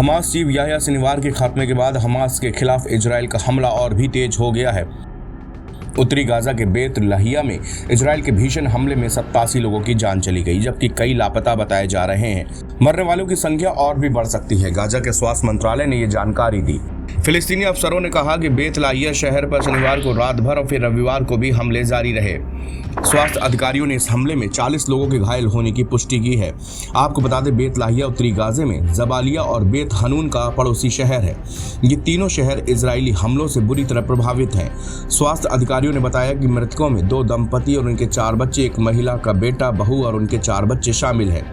Hamas chief Yahya Sinwar के खात्मे के बाद हमास के खिलाफ इजराइल का हमला और भी तेज हो गया है। उत्तरी गाजा के बेत लाहिया में इजराइल के भीषण हमले में 87 लोगों की जान चली गई, जबकि कई लापता बताए जा रहे हैं। मरने वालों की संख्या और भी बढ़ सकती है। गाजा के स्वास्थ्य मंत्रालय ने ये जानकारी दी। फिलिस्तीनी अफसरों ने कहा कि बेत लाहिया शहर पर शनिवार को रात भर और फिर रविवार को भी हमले जारी रहे। स्वास्थ्य अधिकारियों ने इस हमले में 40 लोगों के घायल होने की पुष्टि की है। आपको बता दें, बेत लाहिया उत्तरी गाजे में जबालिया और बेत हनून का पड़ोसी शहर है। ये तीनों शहर इजरायली हमलों से बुरी तरह प्रभावित हैं। स्वास्थ्य अधिकारियों ने बताया कि मृतकों में 2 दंपति और उनके 4 बच्चे, एक महिला का बेटा, बहू और उनके 4 बच्चे शामिल हैं।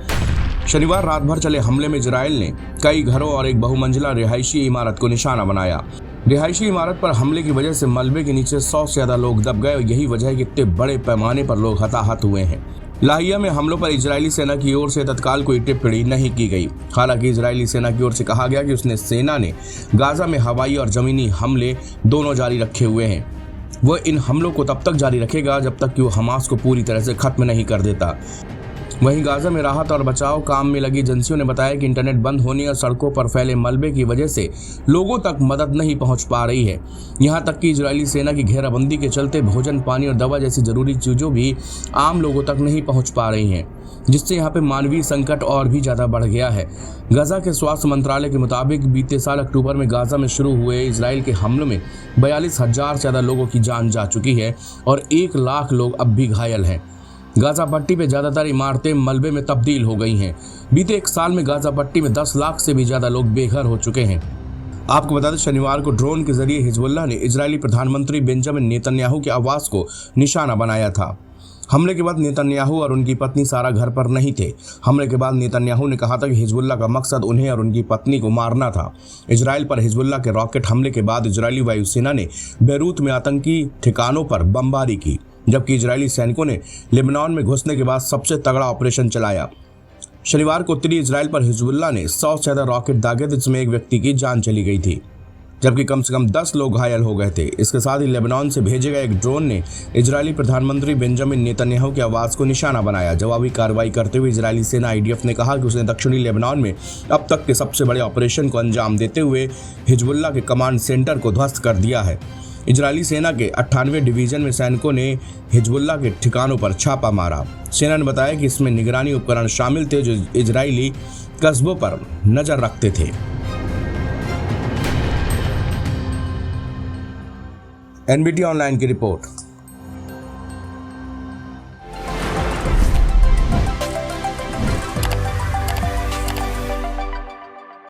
शनिवार रात भर चले हमले में इजराइल ने कई घरों और एक बहुमंजिला रिहायशी इमारत को निशाना बनाया। रिहायशी इमारत पर हमले की वजह से मलबे के नीचे 100 से ज्यादा लोग दब गए और यही वजह है कि इतने बड़े पैमाने पर लोग हताहत हुए हैं। लाहिया में हमलों पर इजरायली सेना की ओर से तत्काल कोई टिप्पणी नहीं की गई। हालांकि इजरायली सेना की ओर से कहा गया कि उसने सेना ने गाजा में हवाई और जमीनी हमले दोनों जारी रखे हुए हैं। वह इन हमलों को तब तक जारी रखेगा जब तक कि वो हमास को पूरी तरह से खत्म नहीं कर देता। वहीं गाजा में राहत और बचाव काम में लगी एजेंसियों ने बताया कि इंटरनेट बंद होने और सड़कों पर फैले मलबे की वजह से लोगों तक मदद नहीं पहुंच पा रही है। यहां तक कि इजरायली सेना की घेराबंदी के चलते भोजन, पानी और दवा जैसी जरूरी चीजों भी आम लोगों तक नहीं पहुंच पा रही हैं, जिससे यहाँ पे मानवीय संकट और भी ज्यादा बढ़ गया है। गाजा के स्वास्थ्य मंत्रालय के मुताबिक बीते साल अक्टूबर में गाजा में शुरू हुए इजराइल के हमलों में 42,000 से ज्यादा लोगों की जान जा चुकी है और 1 लाख लोग अब भी घायल हैं। गाजा पट्टी में ज्यादातर इमारतें मलबे में तब्दील हो गई हैं। बीते 1 साल में गाजा पट्टी में 10 लाख से भी ज्यादा लोग बेघर हो चुके हैं। आपको बता दें, शनिवार को ड्रोन के जरिए हिजबुल्लाह ने इजरायली प्रधानमंत्री बेंजामिन नेतन्याहू के आवास को निशाना बनाया था। हमले के बाद नेतन्याहू और उनकी पत्नी सारा घर पर नहीं थे। हमले के बाद नेतन्याहू ने कहा था कि हिजबुल्लाह का मकसद उन्हें और उनकी पत्नी को मारना था। इजराइल पर हिजबुल्लाह के रॉकेट हमले के बाद इजरायली वायुसेना ने बेरूत में आतंकी ठिकानों पर बमबारी की, जबकि इजरायली सैनिकों ने लेबनान में घुसने के बाद सबसे तगड़ा ऑपरेशन चलाया। शनिवार को उत्तरी इजराइल पर हिजबुल्लाह ने 100 से ज्यादा रॉकेट दागे, जिसमें एक व्यक्ति की जान चली गई थी, जबकि कम से कम 10 लोग घायल हो गए थे। इसके साथ ही लेबनान से भेजे गए एक ड्रोन ने इजरायली प्रधानमंत्री बेंजामिन नेतन्याहू के आवास को निशाना बनाया। जवाबी कार्रवाई करते हुए इजरायली सेना IDF ने कहा कि उसने दक्षिणी लेबनान में अब तक के सबसे बड़े ऑपरेशन को अंजाम देते हुए हिजबुल्लाह के कमांड सेंटर को ध्वस्त कर दिया है। इजरायली सेना के 98वें डिवीजन में सैनिकों ने हिजबुल्लाह के ठिकानों पर छापा मारा। सेना ने बताया कि इसमें निगरानी उपकरण शामिल थे जो इजरायली कस्बों पर नजर रखते थे। NBT ऑनलाइन की रिपोर्ट।